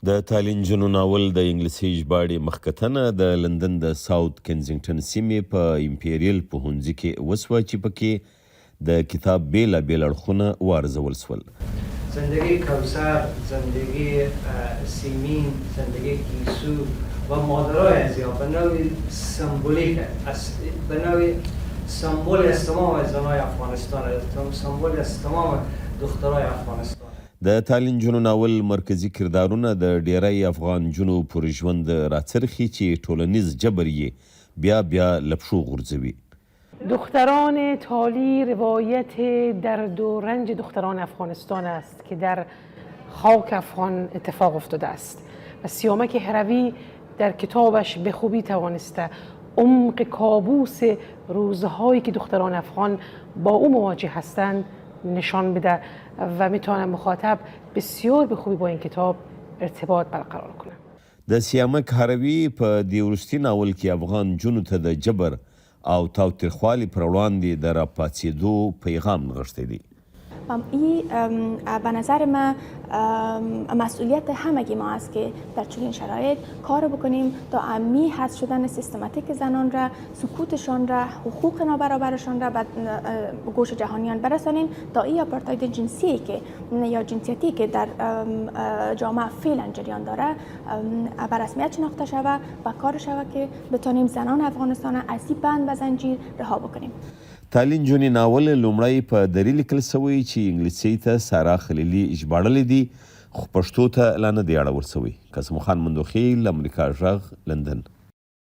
د تالین جنو ناول د انګلیسي ژباړې مخکتنه د لندن د ساوث کنزنګټن سیمې په امپیریل پوهنځي کې وسوه چې پکې د کتاب بیلابیل اړخونه وارزول سول. زندگی کوثر، زندگی سیمین، زندگی گیسو و مادرای ازیا به نوعی سمبولیک است، به نوعی سمبول از تمام زنای افغانستان، سمبول از تمام دخترای افغانستان. د تالین جنو ناول مرکزی کردارونه د ډیری افغان جنو پر ژوند راڅرخي چې ټولنیز جبر یې بیا بیا لپشو غورځوي. دختران تالی روایت درد و رنج دختران افغانستان است که در خاک افغان اتفاق افتاده است و سیامک هروی در کتابش به خوبی توانسته عمق کابوس روزهایی که دختران افغان با او مواجه هستند نشان بده و میتونه مخاطب بسیار به خوبی با این کتاب ارتباط برقرار کنه. د سیامک هروي په دې وروستي ناول کې افغان جنو ته د جبر او تاوتریخوالي پر وړاندې د راپاڅېدو پیغام نغښتی دی. این به نظر من مسئولیت همگی ما است که در چنین شرایط کار بکنیم تا عمی حذف شدن سیستماتیک زنان را، سکوتشان را، حقوق نابرابرشان را به گوش جهانیان برسانیم تا این آپارتاید جنسی که یا جنسیتی که در جامعه فعلا جریان داره به رسمیت شناخته شود و کار شود که بتانیم زنان افغانستان از این بند و زنجیر رها بکنیم. تالین جونې ناول لومړی په دری لیکل سوی چې انګلیسي ته سارا خلیلي ژباړلی دی خو پښتو ته لا نه دی اړول سوی. قاسم خان مندوخیل، امریکا غږ، لندن.